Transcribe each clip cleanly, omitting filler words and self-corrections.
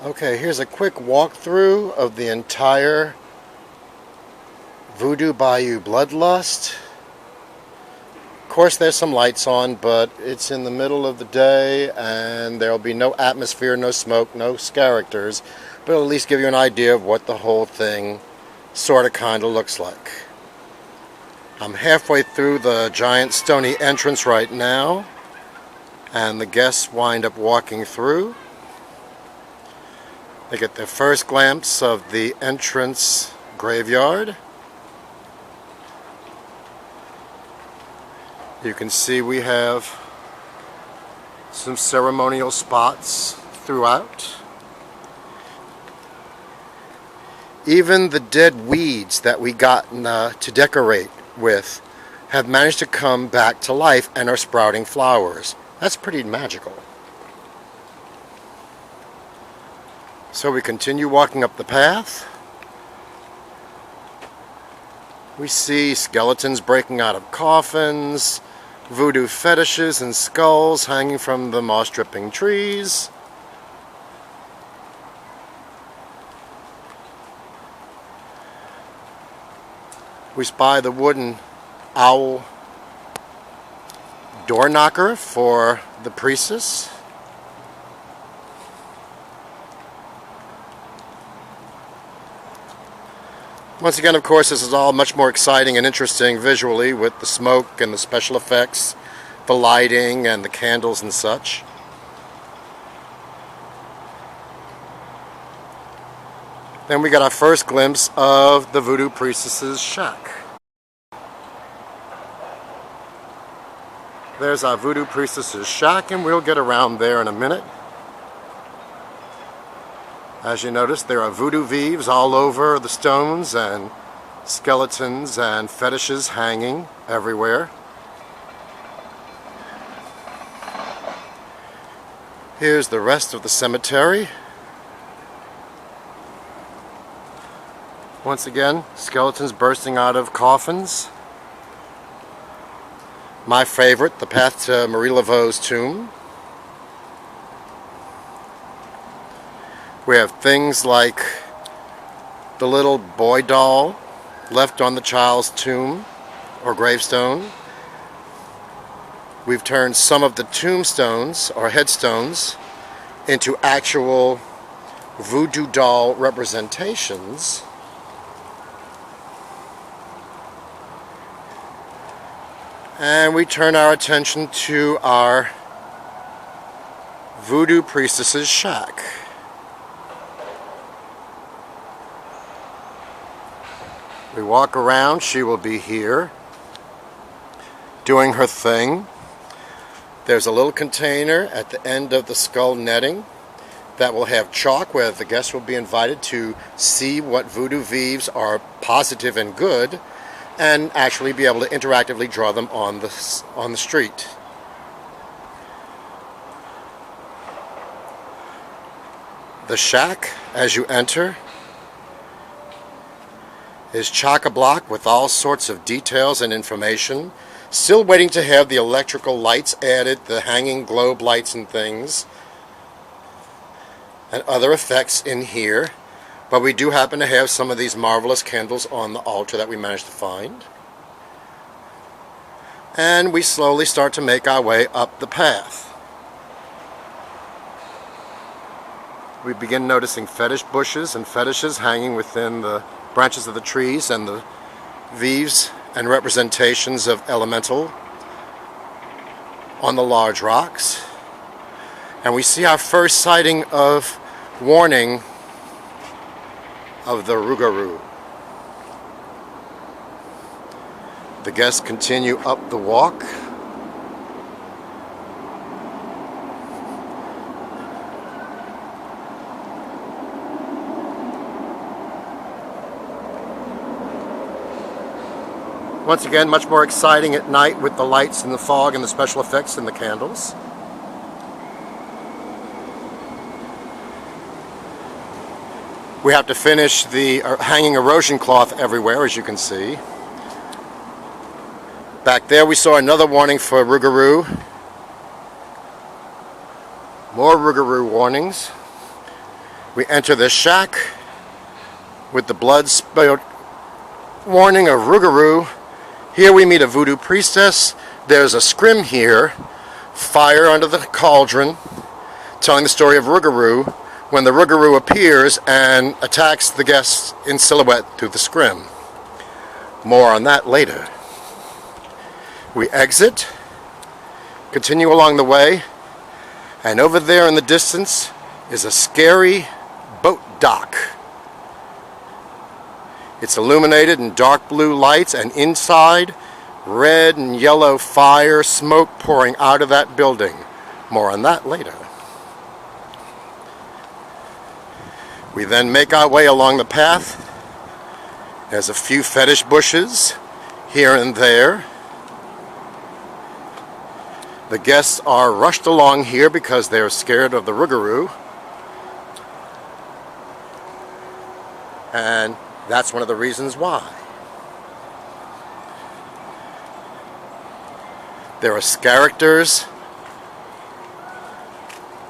Okay, here's a quick walkthrough of the entire Voodoo Bayou Bloodlust. Of course, there's some lights on, but it's in the middle of the day and there'll be no atmosphere, no smoke, no scareactors, but it'll at least give you an idea of what the whole thing sort of kind of looks like. I'm halfway through the giant stony entrance right now, and the guests wind up walking through. They get their first glimpse of the entrance graveyard. You can see we have some ceremonial spots throughout. Even the dead weeds that we got to decorate with have managed to come back to life and are sprouting flowers. That's pretty magical. So we continue walking up the path. We see skeletons breaking out of coffins, voodoo fetishes and skulls hanging from the moss-dripping trees. We spy the wooden owl door knocker for the priestess. Once again, of course, this is all much more exciting and interesting visually with the smoke and the special effects, the lighting and the candles and such. Then we got our first glimpse of the voodoo priestess's shack. There's our voodoo priestess's shack, and we'll get around there in a minute. As you notice, there are voodoo vieves all over the stones and skeletons and fetishes hanging everywhere. Here's the rest of the cemetery. Once again, skeletons bursting out of coffins. My favorite, the path to Marie Laveau's tomb. We have things like the little boy doll left on the child's tomb or gravestone. We've turned some of the tombstones or headstones into actual voodoo doll representations. And we turn our attention to our voodoo priestess's shack. We walk around, she will be here doing her thing. There's a little container at the end of the skull netting that will have chalk where the guests will be invited to see what voodoo vieves are positive and good and actually be able to interactively draw them on the street. The shack, as you enter, is chock-a-block with all sorts of details and information. Still waiting to have the electrical lights added, the hanging globe lights and things, and other effects in here. But we do happen to have some of these marvelous candles on the altar that we managed to find. And we slowly start to make our way up the path. We begin noticing fetish bushes and fetishes hanging within the branches of the trees and the vieves and representations of elemental on the large rocks. And we see our first sighting of warning of the Rougarou. The guests continue up the walk. Once again, much more exciting at night with the lights and the fog and the special effects and the candles. We have to finish the hanging erosion cloth everywhere, as you can see. Back there we saw another warning for Rougarou. More Rougarou warnings. We enter this shack with the blood-spilled warning of Rougarou. Here we meet a voodoo priestess. There's a scrim here, fire under the cauldron, telling the story of Rougarou when the Rougarou appears and attacks the guests in silhouette through the scrim. More on that later. We exit, continue along the way, and over there in the distance is a scary boat dock. It's illuminated in dark blue lights, and inside, red and yellow fire smoke pouring out of that building. More on that later. We then make our way along the path. There's a few fetish bushes here and there. The guests are rushed along here because they're scared of the Rougarou. And that's one of the reasons why. There are scareactors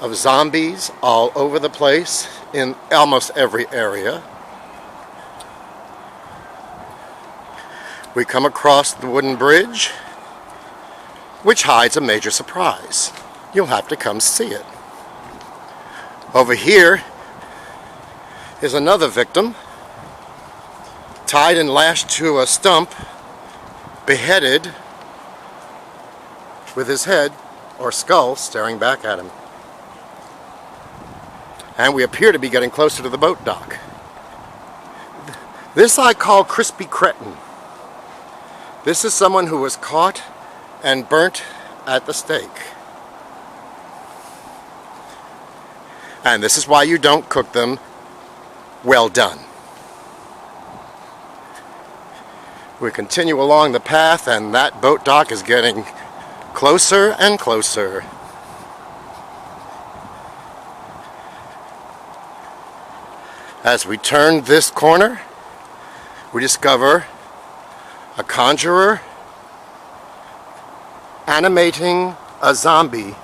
of zombies all over the place in almost every area. We come across the wooden bridge, which hides a major surprise. You'll have to come see it. Over here is another victim, tied and lashed to a stump, beheaded, with his head or skull staring back at him. And we appear to be getting closer to the boat dock. This I call Crispy Cretin. This is someone who was caught and burnt at the stake. And this is why you don't cook them well done. We continue along the path, and that boat dock is getting closer and closer. As we turn this corner, we discover a conjurer animating a zombie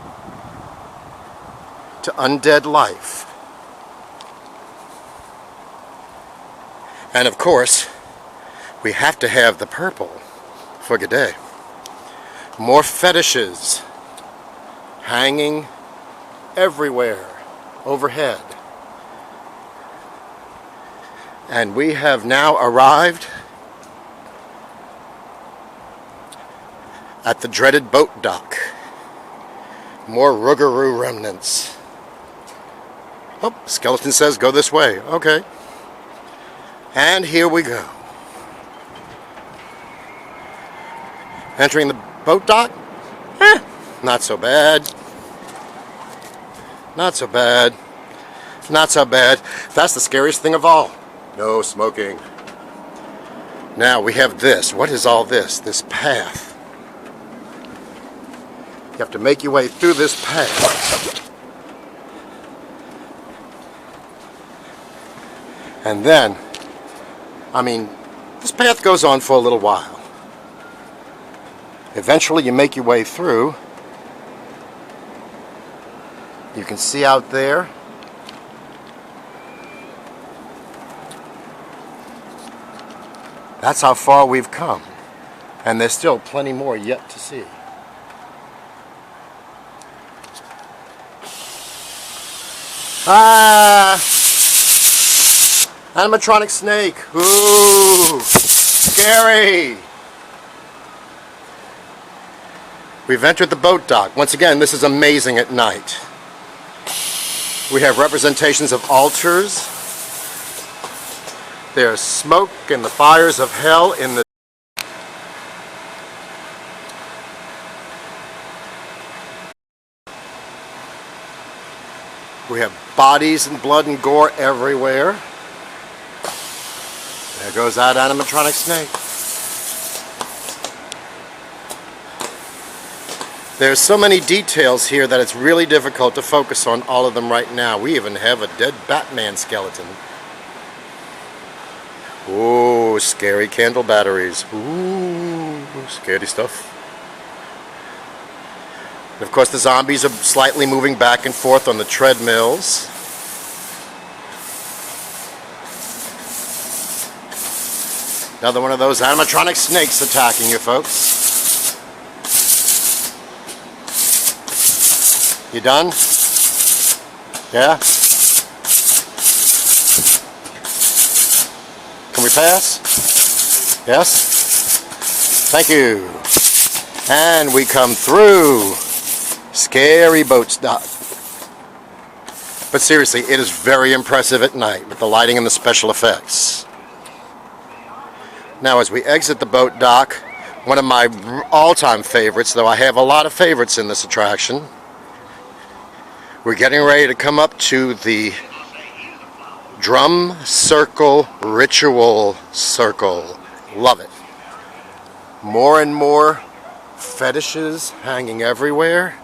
to undead life. And of course, we have to have the purple for G'day. More fetishes hanging everywhere overhead. And we have now arrived at the dreaded boat dock. More Rougarou remnants. Oh, skeleton says go this way. Okay. And here we go. Entering the boat dock? Not so bad. Not so bad. Not so bad. That's the scariest thing of all. No smoking. Now we have this. What is all this? This path. You have to make your way through this path. And then, this path goes on for a little while. Eventually you make your way through. You can see out there that's how far we've come. And there's still plenty more yet to see. Animatronic Snake. Ooh, scary. We've entered the boat dock. Once again, this is amazing at night. We have representations of altars. There's smoke and the fires of hell in the... We have bodies and blood and gore everywhere. There goes that animatronic snake. There's so many details here that it's really difficult to focus on all of them right now. We even have a dead Batman skeleton. Ooh, scary candle batteries. Ooh, scary stuff. And of course the zombies are slightly moving back and forth on the treadmills. Another one of those animatronic snakes attacking you, folks. You done? Yeah? Can we pass? Yes? Thank you. And we come through. Scary boat stop. But seriously, it is very impressive at night with the lighting and the special effects. Now as we exit the boat dock, one of my all-time favorites, though I have a lot of favorites in this attraction, we're getting ready to come up to the Drum Circle Ritual Circle. Love it. More and more fetishes hanging everywhere.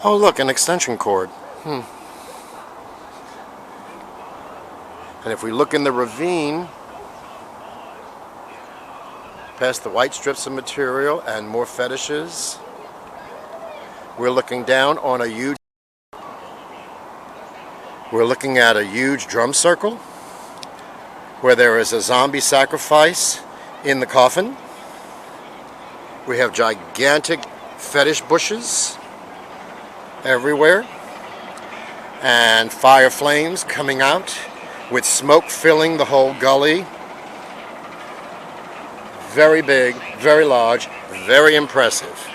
Oh look, an extension cord. And if we look in the ravine, past the white strips of material and more fetishes, we're looking down on a huge... We're looking at a huge drum circle where there is a zombie sacrifice in the coffin. We have gigantic fetish bushes everywhere and fire flames coming out with smoke filling the whole gully. Very big, very large, very impressive.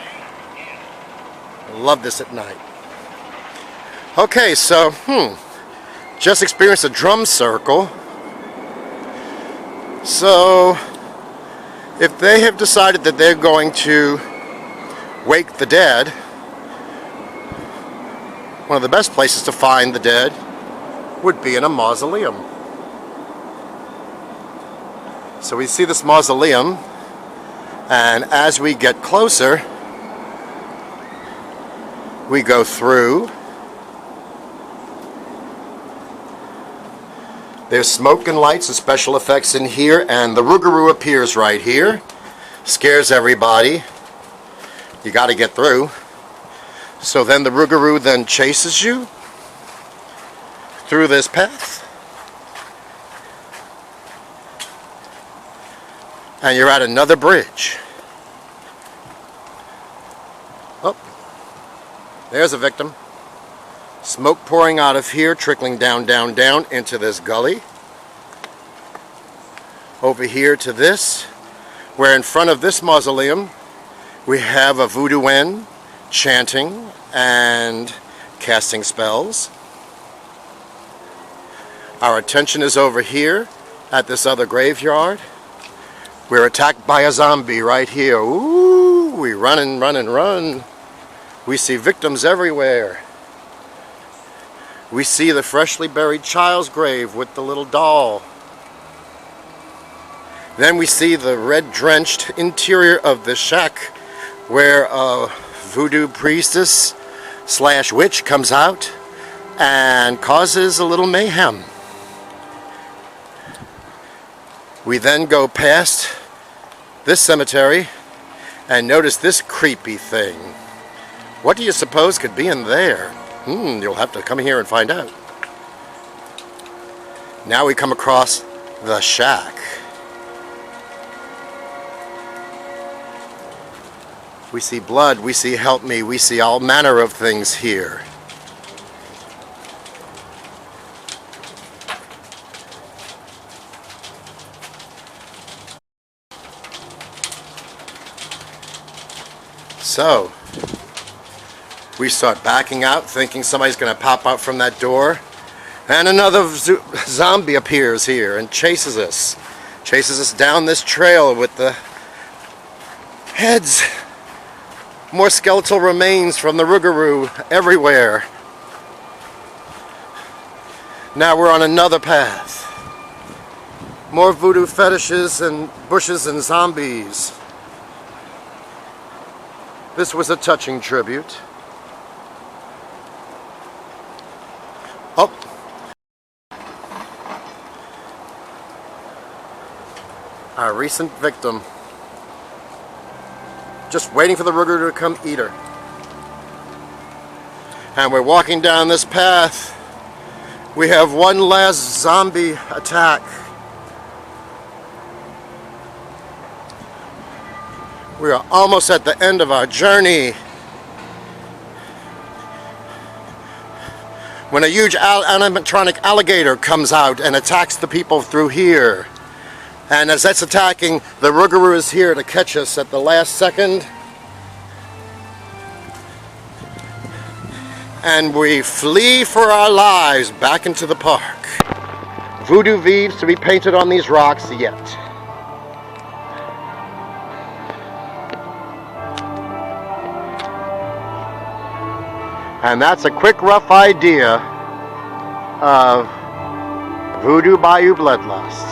Love this at night. Okay, so just experienced a drum circle. So if they have decided that they're going to wake the dead, one of the best places to find the dead would be in a mausoleum. So we see this mausoleum, and as we get closer, we go through. There's smoke and lights and special effects in here, and the Rougarou appears right here. Scares everybody. You got to get through. So then the Rougarou then chases you through this path. And you're at another bridge. Oh, there's a victim. Smoke pouring out of here, trickling down, down, down into this gully. Over here to this, where in front of this mausoleum, we have a voodoo hen chanting and casting spells. Our attention is over here at this other graveyard. We're attacked by a zombie right here. Ooh, we run and run and run. We see victims everywhere. We see the freshly buried child's grave with the little doll. Then we see the red-drenched interior of the shack where a voodoo priestess / witch comes out and causes a little mayhem. We then go past this cemetery and notice this creepy thing. What do you suppose could be in there? You'll have to come here and find out. Now we come across the shack. We see blood, we see help me, we see all manner of things here. So, we start backing out, thinking somebody's going to pop out from that door. And another zombie appears here and chases us. Chases us down this trail with the heads. More skeletal remains from the Rougarou everywhere. Now we're on another path. More voodoo fetishes and bushes and zombies. This was a touching tribute. Oh. Our recent victim. Just waiting for the Rougarou to come eat her. And we're walking down this path. We have one last zombie attack We are almost at the end of our journey when a huge animatronic alligator comes out and attacks the people through here. And as that's attacking, the Rougarou is here to catch us at the last second. And we flee for our lives back into the park. Voodoo V's to be painted on these rocks yet. And that's a quick rough idea of Voodoo Bayou Bloodlust.